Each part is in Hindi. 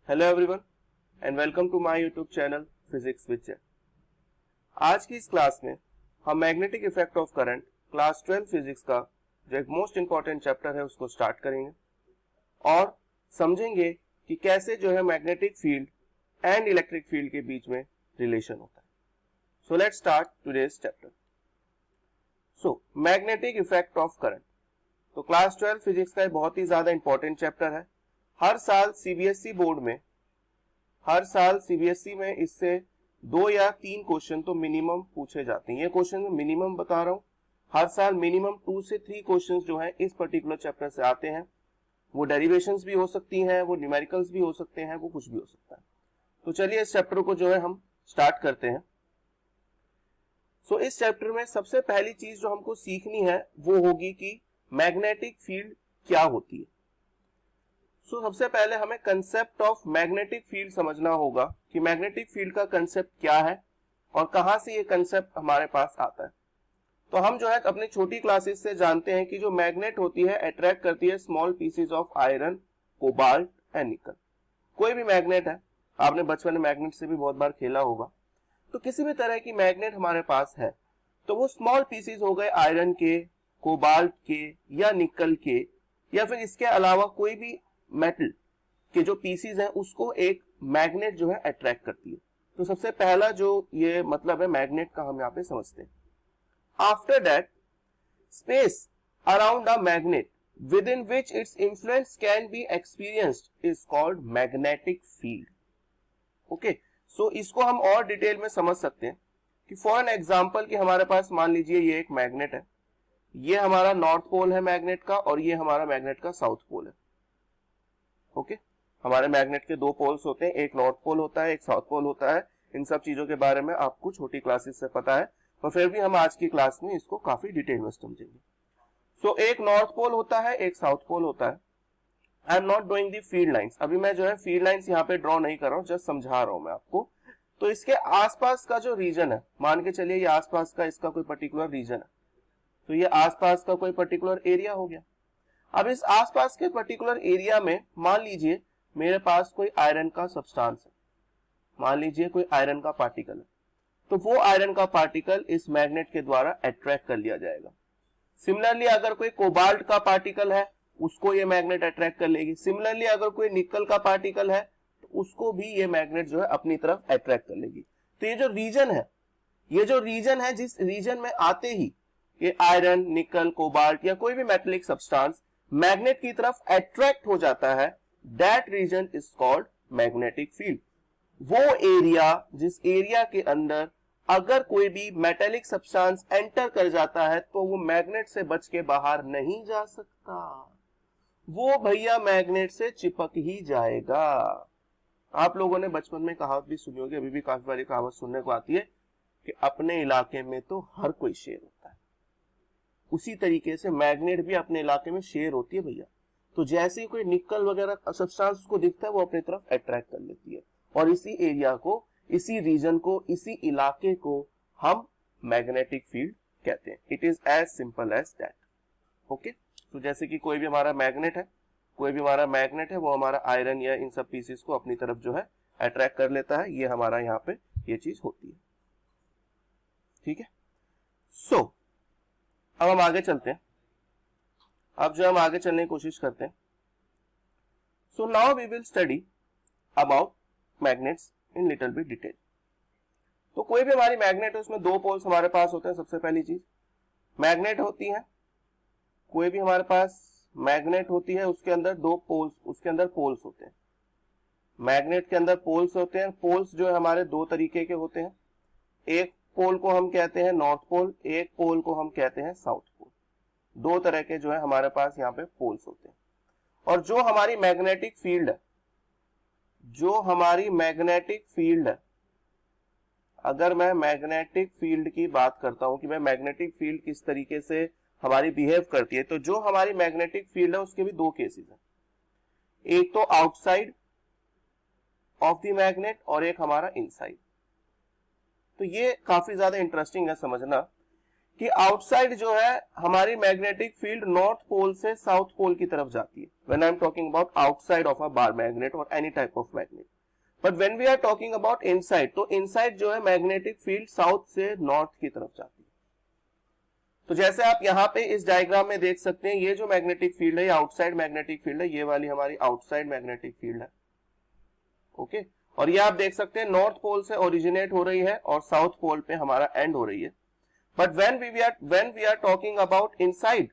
Hello everyone and welcome to my YouTube channel physics with Jay. आज की इस क्लास में हम magnetic effect of current class 12 physics का जो एक मोस्ट इंपॉर्टेंट चैप्टर है उसको स्टार्ट करेंगे और समझेंगे कि कैसे जो है magnetic field and electric field के बीच में रिलेशन होता है। So let's start today's chapter. So magnetic effect of current तो क्लास 12 फिजिक्स का एक बहुत ही ज्यादा इंपॉर्टेंट चैप्टर है। हर साल सीबीएसई में इससे 2 या 3 क्वेश्चन तो मिनिमम पूछे जाते हैं। ये क्वेश्चन मिनिमम बता रहा हूं, हर साल मिनिमम 2 से 3 क्वेश्चंस जो है इस पर्टिकुलर चैप्टर से आते हैं। वो डेरिवेशंस भी हो सकती हैं, वो न्यूमेरिकल्स भी हो सकते हैं, वो कुछ भी हो सकता है। तो चलिए इस चैप्टर को जो है हम स्टार्ट करते हैं। सो इस चैप्टर में सबसे पहली चीज जो हमको सीखनी है वो होगी कि मैग्नेटिक फील्ड क्या होती है। सबसे पहले हमें कंसेप्ट ऑफ मैग्नेटिक फील्ड समझना होगा कि मैग्नेटिक फील्ड का कंसेप्ट क्या है और कहां से ये कंसेप्ट हमारे पास आता है। तो हम जो है अपनी छोटी क्लासेस से जानते हैं कि जो मैग्नेट होती है अट्रैक्ट करती है small pieces of iron, cobalt and निकल। कोई भी मैग्नेट है, आपने बचपन में मैग्नेट से भी बहुत बार खेला होगा। तो किसी भी तरह की मैग्नेट हमारे पास है तो वो स्मॉल पीसेस हो गए आयरन के, कोबाल्ट के या निकल के, या फिर इसके अलावा कोई भी मेटल के जो पीसीज हैं उसको एक मैग्नेट जो है अट्रैक्ट करती है। तो सबसे पहला जो ये मतलब है मैग्नेट का हम यहां पे समझते हैं। After that space around a magnet within which its influence can be experienced is called magnetic field. Okay, so इसको हम और डिटेल में समझ सकते हैं कि फॉर एन एग्जांपल कि हमारे पास मान लीजिए ये एक मैग्नेट है, ये हमारा नॉर्थ पोल है मैग्नेट का और ये हमारा मैग्नेट का साउथ पोल है। ओके, हमारे मैग्नेट के 2 पोल्स होते हैं, एक नॉर्थ पोल होता है, एक साउथ पोल होता है। इन सब चीजों के बारे में आपको छोटी क्लासेस से पता है, पर फिर भी हम आज की क्लास में इसको काफी डिटेल में समझेंगे। सो एक नॉर्थ पोल होता है, एक साउथ पोल होता है। I am not doing the field lines, अभी मैं जो है फील्ड लाइंस यहाँ पे ड्रॉ नहीं कर रहा हूँ, जस्ट समझा रहा हूं मैं आपको। तो इसके आसपास का जो रीजन है, मान के चलिए ये आसपास का इसका कोई पर्टिकुलर रीजन है, तो ये आसपास का कोई पर्टिकुलर एरिया हो गया। अब इस आसपास के पर्टिकुलर एरिया में मान लीजिए मेरे पास कोई आयरन का सब्सटेंस है, मान लीजिए कोई आयरन का पार्टिकल है, तो वो आयरन का पार्टिकल इस मैग्नेट के द्वारा अट्रैक्ट कर लिया जाएगा। सिमिलरली अगर कोई कोबाल्ट का पार्टिकल है उसको ये मैग्नेट अट्रैक्ट कर लेगी। सिमिलरली अगर कोई निकल का पार्टिकल है तो उसको भी ये मैग्नेट जो है अपनी तरफ अट्रैक्ट कर लेगी। तो ये जो रीजन है जिस रीजन में आते ही ये आयरन, निकल, कोबाल्ट या कोई भी मेटेलिक सब्सटेंस मैग्नेट की तरफ अट्रैक्ट हो जाता है, that region is called magnetic field. वो एरिया जिस एरिया के अंदर अगर कोई भी मेटेलिक सब्सटेंस एंटर कर जाता है तो वो मैग्नेट से बच के बाहर नहीं जा सकता, वो भैया मैग्नेट से चिपक ही जाएगा। आप लोगों ने बचपन में कहावत भी सुनी होगी, अभी भी काफी बार कहावत सुनने को आती है कि अपने इलाके में तो हर कोई शेर होता है। उसी तरीके से मैग्नेट भी अपने इलाके में शेयर होती है भैया। तो जैसे ही कोई निकल वगैरह सब्सटेंस को दिखता है वो अपनी तरफ अट्रैक्ट कर लेती है और इसी एरिया को, इसी रीजन को, इसी इलाके को हम मैग्नेटिक फील्ड कहते हैं। It is as simple as that. Okay, तो जैसे कि कोई भी हमारा मैग्नेट है वो हमारा आयरन या इन सब पीसेस को अपनी तरफ जो है अट्रैक्ट कर लेता है। ये हमारा यहाँ पे ये चीज होती है। ठीक है, सो अब हम आगे चलते हैं। अब जो हम आगे चलने की कोशिश करते हैं। So now we will study about magnets in little bit detail. तो कोई भी हमारी मैग्नेट है उसमें 2 पोल्स हमारे पास होते हैं। सबसे पहली चीज मैग्नेट होती है, कोई भी हमारे पास मैग्नेट होती है उसके अंदर 2 पोल्स, उसके अंदर पोल्स होते हैं। मैग्नेट के अंदर पोल्स होते हैं। पोल्स जो है हमारे 2 तरीके के होते हैं। एक पोल को हम कहते हैं नॉर्थ पोल, एक पोल को हम कहते हैं साउथ पोल। 2 तरह के जो है हमारे पास यहाँ पे पोल्स होते हैं। और जो हमारी मैग्नेटिक फील्ड है, अगर मैं मैग्नेटिक फील्ड की बात करता हूं कि मैं मैग्नेटिक फील्ड किस तरीके से हमारी बिहेव करती है, तो जो हमारी मैग्नेटिक फील्ड है उसके भी 2 केसेस हैं। एक तो आउटसाइड ऑफ द मैग्नेट और एक हमारा इनसाइड। तो ये काफी ज्यादा इंटरेस्टिंग है समझना कि आउटसाइड जो है हमारी मैग्नेटिक फील्ड नॉर्थ पोल से साउथ पोल की तरफ जाती है, when I am talking about outside of a bar magnet और any type of magnet. But when we are talking about inside, तो इनसाइड जो है मैग्नेटिक फील्ड साउथ से नॉर्थ की तरफ जाती है। तो जैसे आप यहां पे इस डायग्राम में देख सकते हैं, ये जो मैग्नेटिक फील्ड है ये आउटसाइड मैग्नेटिक फील्ड है, ये वाली हमारी आउटसाइड मैग्नेटिक फील्ड है। ओके, और ये आप देख सकते हैं नॉर्थ पोल से ओरिजिनेट हो रही है और साउथ पोल पे हमारा एंड हो रही है। But when we are talking about inside,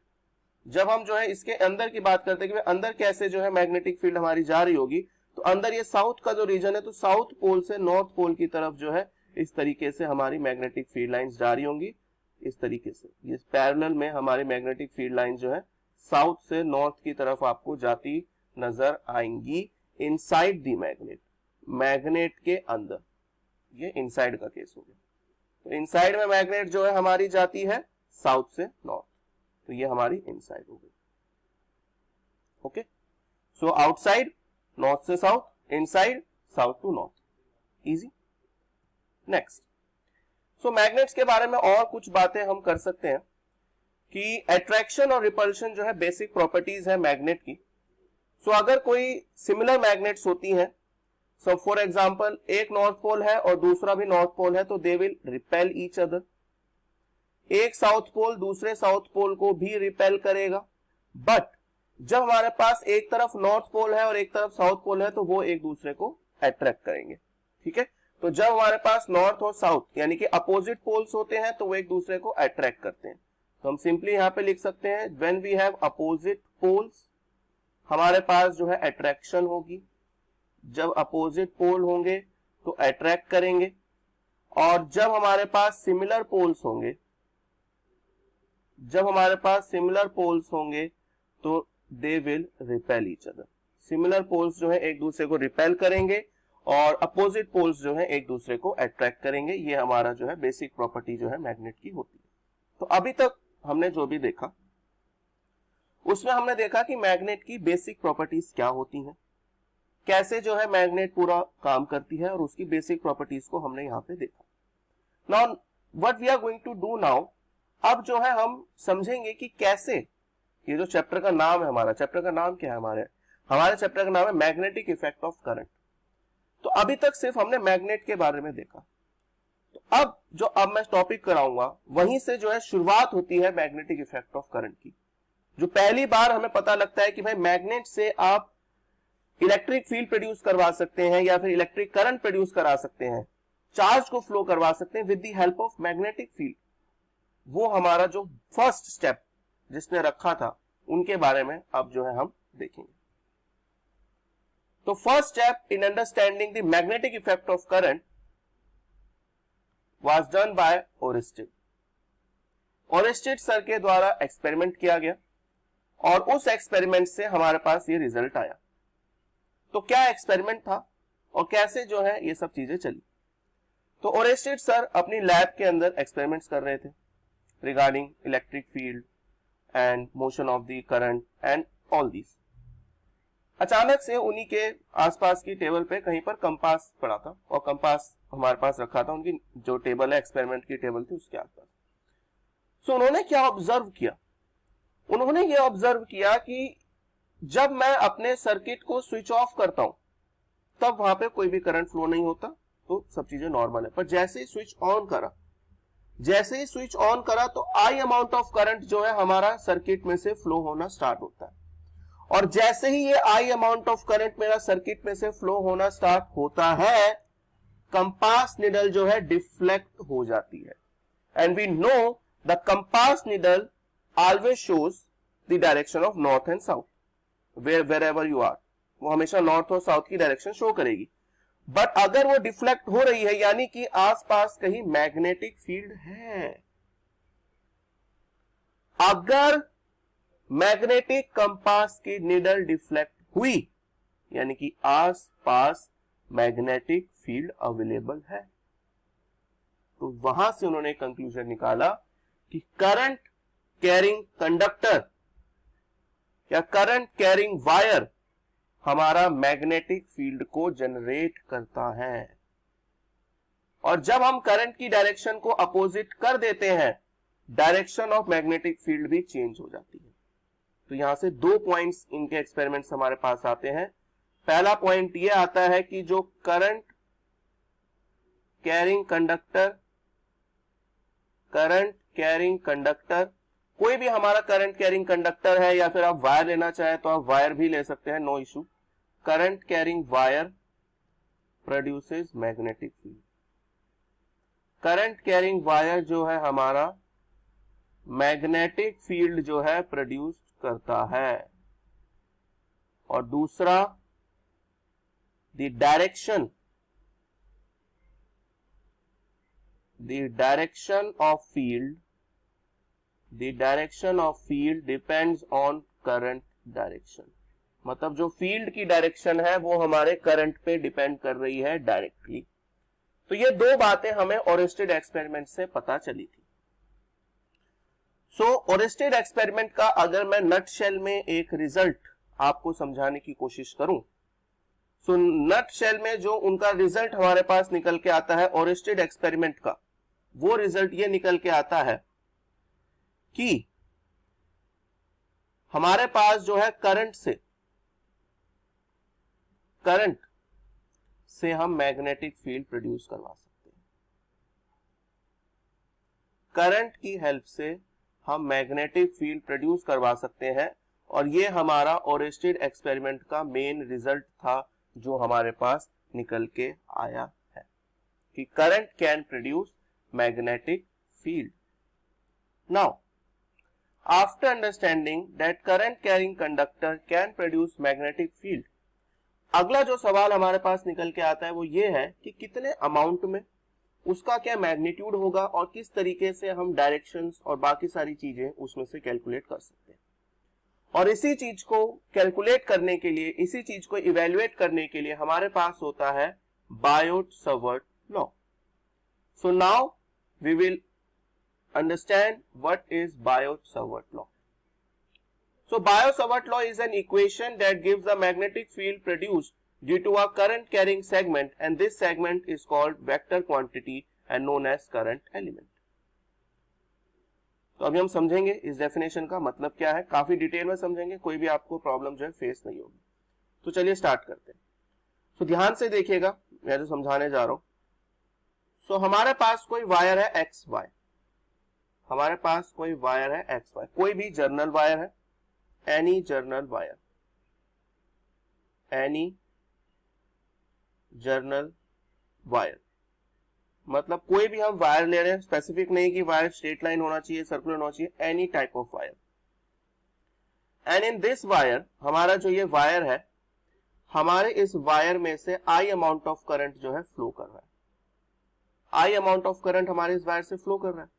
जब हम जो है इसके अंदर की बात करते हैं कि अंदर कैसे जो है मैग्नेटिक फील्ड हमारी जा रही होगी, तो अंदर ये साउथ का जो रीजन है, तो साउथ पोल से नॉर्थ पोल की तरफ जो है इस तरीके से हमारी मैग्नेटिक फील्ड लाइंस जा रही होंगी। इस तरीके से ये पैरेलल में हमारी मैग्नेटिक फील्ड लाइन जो है साउथ से नॉर्थ की तरफ आपको जाती नजर आएंगी इनसाइड द मैग्नेट, मैग्नेट के अंदर। ये इनसाइड का केस हो गया। तो इनसाइड में मैग्नेट जो है हमारी जाती है साउथ से नॉर्थ, तो ये हमारी इनसाइड हो गई। ओके, सो आउटसाइड नॉर्थ से south, inside south to north, easy. Next, so magnets के बारे में और कुछ बातें हम कर सकते हैं कि अट्रैक्शन और रिपल्शन जो है बेसिक प्रॉपर्टीज है मैग्नेट की। सो अगर कोई सिमिलर मैग्नेट्स होती हैं, सो फॉर एग्जांपल एक नॉर्थ पोल है और दूसरा भी नॉर्थ पोल है, तो they will repel each other. एक साउथ पोल दूसरे साउथ पोल को भी रिपेल करेगा। बट जब हमारे पास एक तरफ नॉर्थ पोल है और एक तरफ साउथ पोल है, तो वो एक दूसरे को अट्रैक्ट करेंगे। ठीक है, तो जब हमारे पास नॉर्थ और साउथ यानी कि अपोजिट पोल्स होते हैं, तो वो एक दूसरे को अट्रैक्ट करते हैं। तो हम सिंपली यहां पे लिख सकते हैं, when we have opposite poles, हमारे पास जो है अट्रैक्शन होगी। जब अपोजिट पोल होंगे तो अट्रैक्ट करेंगे, और जब हमारे पास सिमिलर पोल्स होंगे, जब हमारे पास सिमिलर पोल्स होंगे तो they will repel each other. Similar poles जो है एक दूसरे को रिपेल करेंगे और अपोजिट पोल्स जो है एक दूसरे को अट्रैक्ट करेंगे। ये हमारा जो है बेसिक प्रॉपर्टी जो है मैग्नेट की होती है। तो अभी तक हमने जो भी देखा उसमें हमने देखा कि मैग्नेट की बेसिक प्रॉपर्टीज क्या होती हैं, कैसे जो है मैग्नेट पूरा काम करती है, और उसकी बेसिक प्रॉपर्टीज को हमने यहाँ पे देखा। Now what we are going to do now, अब जो है हम समझेंगे कि कैसे, ये जो चैप्टर का नाम है हमारा, चैप्टर का नाम क्या है हमारे चैप्टर का नाम है मैग्नेटिक इफेक्ट ऑफ करंट। तो अभी तक सिर्फ हमने मैग्नेट के बारे में देखा। तो अब मैं टॉपिक कराऊंगा, वहीं से जो है शुरुआत होती है मैग्नेटिक इफेक्ट ऑफ करंट की। जो पहली बार हमें पता लगता है कि भाई मैग्नेट से आप इलेक्ट्रिक फील्ड प्रोड्यूस करवा सकते हैं या फिर इलेक्ट्रिक करंट प्रोड्यूस करा सकते हैं, चार्ज को फ्लो करवा सकते हैं with the help of magnetic field. वो हमारा जो फर्स्ट स्टेप जिसने रखा था, उनके बारे में अब जो है हम देखेंगे। तो first step in understanding the magnetic effect of current was done by Oersted. Oersted sir के द्वारा एक्सपेरिमेंट किया गया और उस एक्सपेरिमेंट से हमारे पास ये रिजल्ट आया। तो क्या एक्सपेरिमेंट था और कैसे जो है ये सब चीजें चली। तो ओरिस्टिड सर अपनी लैब के अंदर एक्सपेरिमेंट्स कर रहे थे regarding electric field and motion of the current and all this. अचानक से उन्हीं के आसपास की टेबल पे कहीं पर कंपास पड़ा था, और कंपास हमारे पास रखा था, उनकी जो टेबल है एक्सपेरिमेंट की टेबल थी उसके आसपास। सो उन्होंने क्या ऑब्जर्व किया, उन्होंने ये ऑब्जर्व किया कि जब मैं अपने सर्किट को स्विच ऑफ करता हूं तब वहां पे कोई भी करंट फ्लो नहीं होता, तो सब चीजें नॉर्मल है। पर जैसे ही स्विच ऑन करा तो आई अमाउंट ऑफ करंट जो है हमारा सर्किट में से फ्लो होना स्टार्ट होता है। और जैसे ही ये आई अमाउंट ऑफ करंट मेरा सर्किट में से फ्लो होना स्टार्ट होता है, कंपास निडल जो है डिफ्लेक्ट हो जाती है। And we know the compass needle always shows the direction of north and south, wherever you are, वो हमेशा नॉर्थ और साउथ की डायरेक्शन शो करेगी। बट अगर वो डिफ्लेक्ट हो रही है यानी कि आसपास कहीं मैग्नेटिक फील्ड है, अगर मैग्नेटिक कंपास की निडल डिफ्लेक्ट हुई यानी कि आसपास मैग्नेटिक फील्ड अवेलेबल है, तो वहां से उन्होंने कंक्लूजन निकाला कि करंट कैरिंग कंडक्टर या करंट कैरिंग वायर हमारा मैग्नेटिक फील्ड को जनरेट करता है। और जब हम करंट की डायरेक्शन को अपोजिट कर देते हैं डायरेक्शन ऑफ मैग्नेटिक फील्ड भी चेंज हो जाती है। तो यहां से 2 पॉइंट्स इनके एक्सपेरिमेंट्स हमारे पास आते हैं। पहला पॉइंट ये आता है कि जो करंट कैरिंग कंडक्टर, कोई भी हमारा करंट कैरिंग कंडक्टर है, या फिर आप वायर लेना चाहे तो आप वायर भी ले सकते हैं, no issue. Current carrying wire produces magnetic field. Current carrying wire जो है हमारा मैग्नेटिक फील्ड जो है प्रोड्यूस करता है। और दूसरा, the direction of field depends on current direction. मतलब जो फील्ड की डायरेक्शन है वो हमारे करंट पे डिपेंड कर रही है डायरेक्टली। तो ये 2 बातें हमें ओरेस्टेड एक्सपेरिमेंट से पता चली थी। ओरेस्टेड एक्सपेरिमेंट का अगर मैं नटशेल में एक रिजल्ट आपको समझाने की कोशिश करूं, नटशेल में जो उनका रिजल्ट हमारे पास निकल के आता है ओरेस्टेड एक्सपेरिमेंट का, वो रिजल्ट ये निकल के आता है कि हमारे पास जो है करंट से हम मैग्नेटिक फील्ड प्रोड्यूस करवा सकते हैं। करंट की हेल्प से हम मैग्नेटिक फील्ड प्रोड्यूस करवा सकते हैं, और ये हमारा ओरेस्टेड एक्सपेरिमेंट का मेन रिजल्ट था जो हमारे पास निकल के आया है कि current can produce magnetic field. Now after understanding that current carrying conductor can produce magnetic field, अगला जो सवाल हमारे पास निकल के आता है वो ये है कि कितने अमाउंट में, उसका क्या मैग्नीट्यूड होगा, और किस तरीके से हम डायरेक्शंस और बाकी सारी चीजें उसमें से कैलकुलेट कर सकते हैं। और इसी चीज को कैलकुलेट करने के लिए, इसी चीज को इवेल्युएट करने के लिए हमारे पास होता है Biot Savart law. So now we will understand what is Biot-Savart law. So Biot-Savart law is an equation that gives the magnetic field produced due to a current carrying segment, and this segment is called vector quantity and known as current element. तो अभी हम समझेंगे इस डेफिनेशन का मतलब क्या है, काफी डिटेल में समझेंगे, कोई भी आपको प्रॉब्लम जो है फेस नहीं होगी। तो चलिए स्टार्ट करते हैं। तो ध्यान से देखिएगा मैं जो समझाने जा रहा हूं। सो हमारे पास कोई वायर है एक्स वाई, हमारे पास कोई वायर है एक्स वाई, कोई भी जर्नल वायर है, एनी जर्नल वायर, मतलब कोई भी हम वायर ले रहे हैं, स्पेसिफिक नहीं कि वायर स्ट्रेट लाइन होना चाहिए, सर्कुलर होना चाहिए, any type of wire. And in this wire, हमारा जो ये वायर है, हमारे इस वायर में से आई अमाउंट ऑफ करंट जो है फ्लो कर रहा है, आई अमाउंट ऑफ करंट हमारे इस वायर से फ्लो कर रहा है।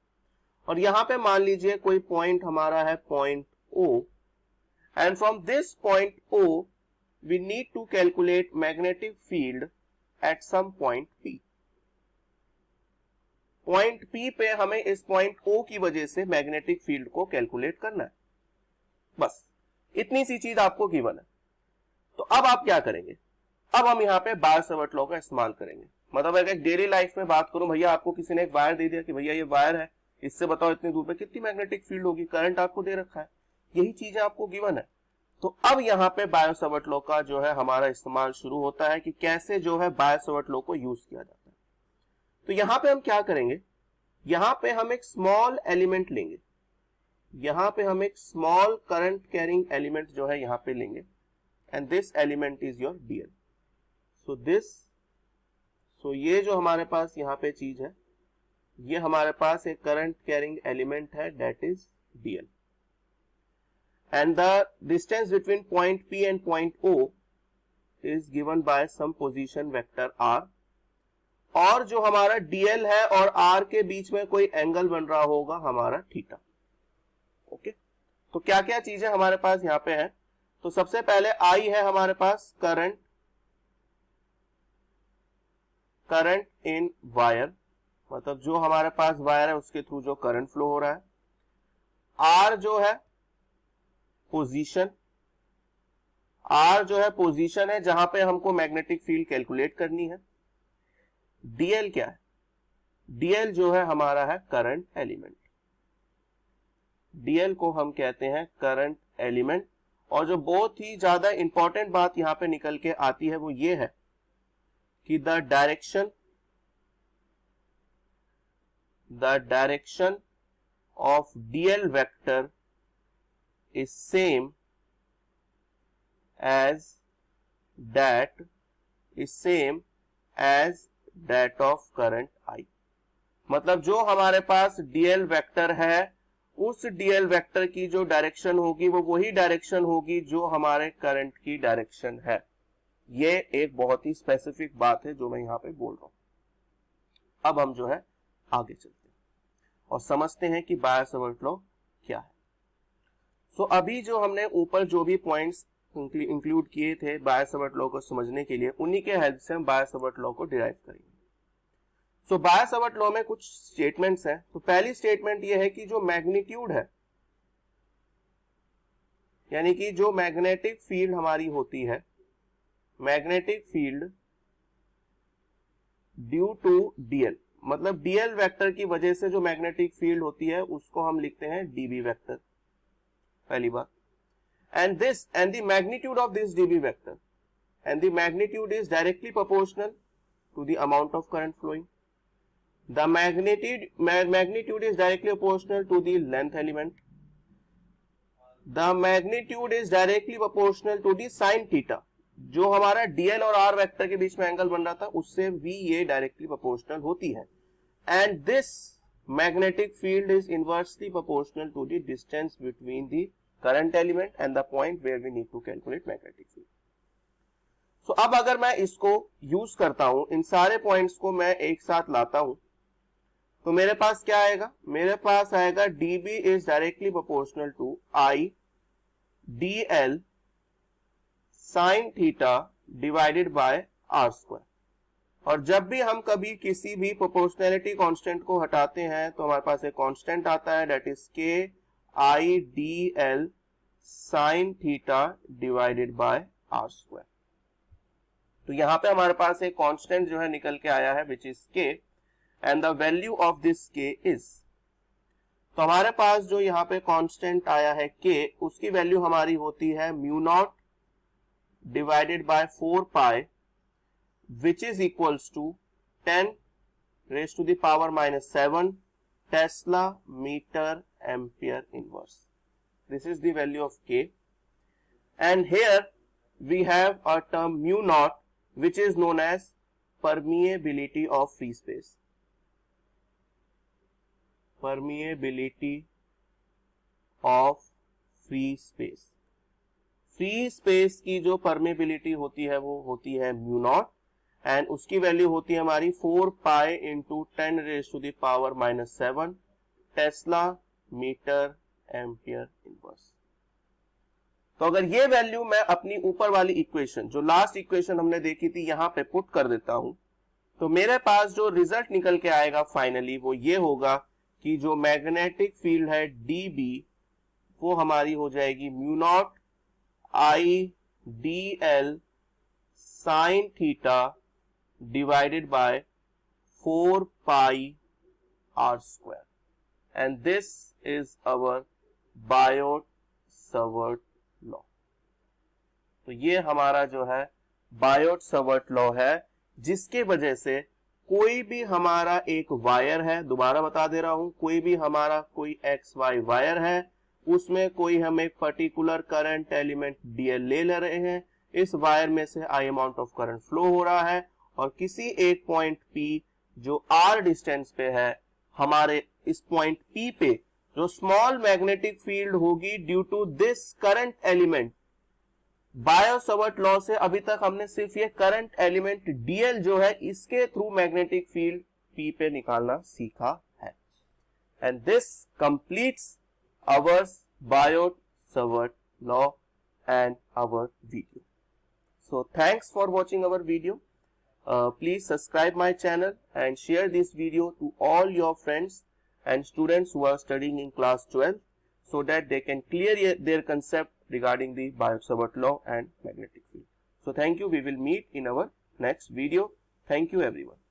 और यहां पे मान लीजिए कोई पॉइंट हमारा है point O, and from this point O we need to calculate magnetic field at some point P। Point P पे हमें इस पॉइंट O की वजह से मैग्नेटिक फील्ड को कैलकुलेट करना है, बस इतनी सी चीज आपको गिवन है। तो अब आप क्या करेंगे, अब हम यहाँ पे बायोट-सावर्त लॉ का इस्तेमाल करेंगे। मतलब अगर डेली लाइफ में बात करूं, भैया आपको किसी ने एक वायर दे दिया कि भैया ये वायर है, इससे बताओ इतनी दूर पे कितनी मैग्नेटिक फील्ड होगी, करंट आपको दे रखा है, यही चीजें आपको गिवन है। तो अब यहाँ पे बायोट-सावर्त लॉ का जो है हमारा इस्तेमाल शुरू होता है कि कैसे जो है बायोट-सावर्त लॉ को यूज किया जाता है। तो यहाँ पे हम क्या करेंगे, यहाँ पे हम एक स्मॉल एलिमेंट लेंगे, यहाँ पे हम एक स्मॉल करंट कैरिंग एलिमेंट जो है यहाँ पे लेंगे, and this element is your DL. So ये जो हमारे पास यहाँ पे चीज है, ये हमारे पास एक करंट कैरिंग एलिमेंट है, that is DL, and the distance between point P and point O is given by some position vector R, और जो हमारा डीएल है और R के बीच में कोई एंगल बन रहा होगा हमारा थीटा। ओके, तो क्या क्या चीजें हमारे पास यहाँ पे है। तो सबसे पहले I है हमारे पास करंट इन वायर, मतलब जो हमारे पास वायर है उसके थ्रू जो करंट फ्लो हो रहा है। आर जो है पोजीशन, आर जो है पोजीशन है जहां पे हमको मैग्नेटिक फील्ड कैलकुलेट करनी है। डीएल क्या है, डीएल जो है हमारा है करंट एलिमेंट। dl को हम कहते हैं करंट एलिमेंट। और जो बहुत ही ज्यादा इंपॉर्टेंट बात यहां पे निकल के आती है वो ये है कि the direction of dl vector is same as that of current I। मतलब जो हमारे पास dl वेक्टर है उस dl वेक्टर की जो डायरेक्शन होगी वो वही डायरेक्शन होगी जो हमारे करंट की डायरेक्शन है। ये एक बहुत ही स्पेसिफिक बात है जो मैं यहां पे बोल रहा हूं। अब हम जो है आगे चलते हैं और समझते हैं कि बायो-सावर्ट लॉ क्या है। सो अभी जो हमने ऊपर जो भी पॉइंट्स इंक्लूड किए थे बायो-सावर्ट लॉ को समझने के लिए, उन्हीं के हेल्प से हम बायो-सावर्ट लॉ को डिराइव करेंगे। सो बायो-सावर्ट लॉ में कुछ स्टेटमेंट्स हैं। तो पहली स्टेटमेंट ये है कि जो मैग्नीट्यूड है, यानी कि जो मैग्नेटिक फील्ड हमारी होती है, magnetic field due to DL, मतलब डीएल वेक्टर की वजह से जो मैग्नेटिक फील्ड होती है उसको हम लिखते हैं डीबी वेक्टर, पहली बात। And the magnitude of this dB vector, and the magnitude is directly proportional to the amount of current flowing. The magnitude is directly proportional to the length element. The magnitude is directly proportional to the sin theta. जो हमारा dl और r वेक्टर के बीच में एंगल बन रहा था उससे भी ये डायरेक्टली प्रोपोर्शनल होती है। And this magnetic field is inversely proportional to the distance between the current element and the point where we need to calculate magnetic field. So अब अगर मैं इसको यूज करता हूं, इन सारे पॉइंट्स को मैं एक साथ लाता हूं, तो मेरे पास क्या आएगा? मेरे पास आएगा dB is directly proportional to I dl sin theta divided by r square। और जब भी हम कभी किसी भी प्रोपोर्शनैलिटी कांस्टेंट को हटाते हैं तो हमारे पास एक कांस्टेंट आता है, that is k I dl sin theta divided by r square। तो यहां पे हमारे पास एक कांस्टेंट जो है निकल के आया है which is k and the value of this k is, तो हमारे पास जो यहाँ पे कांस्टेंट आया है k, उसकी वैल्यू हमारी होती है mu not divided by 4 pi which is equals to 10 raised to the power minus 7 Tesla meter ampere inverse. This is the value of k, and here we have a term mu naught which is known as permeability of free space. Permeability of free space. Free space की जो परमेबिलिटी होती है वो होती है म्यू नॉट, एंड उसकी वैल्यू होती है हमारी 4 pi into 10 raise to the power minus 7 tesla metre ampere inverse. तो अगर ये वैल्यू मैं अपनी ऊपर वाली इक्वेशन, जो लास्ट इक्वेशन हमने देखी थी, यहां पे पुट कर देता हूं, तो मेरे पास जो रिजल्ट निकल के आएगा फाइनली वो ये होगा कि जो मैग्नेटिक फील्ड है dB वो हमारी हो जाएगी mu naught I dl sin theta divided by 4 pi r square, and this is our Biot-Savart law. तो ये हमारा जो है बायोट-सावर्ट लॉ है, जिसके वजह से कोई भी हमारा एक वायर है, दोबारा बता दे रहा हूं, कोई भी हमारा कोई एक्स वाई वायर है, उसमें कोई हम एक पर्टिकुलर करंट एलिमेंट डीएल ले रहे हैं, इस वायर में से I amount of current flow हो रहा है, और किसी एक पॉइंट पी जो आर डिस्टेंस पे है, हमारे इस पॉइंट पी पे जो स्मॉल मैग्नेटिक फील्ड होगी due to this current element. Biot Savart law से अभी तक हमने सिर्फ ये करंट एलिमेंट डीएल जो है इसके थ्रू मैग्नेटिक फील्ड पी पे निकालना सीखा है। And this completes our Biot-Savart law and our video. So thanks for watching our video. Please subscribe my channel and share this video to all your friends and students who are studying in class 12 so that they can clear their concept regarding the Biot-Savart law and magnetic field. So thank you. We will meet in our next video. Thank you everyone.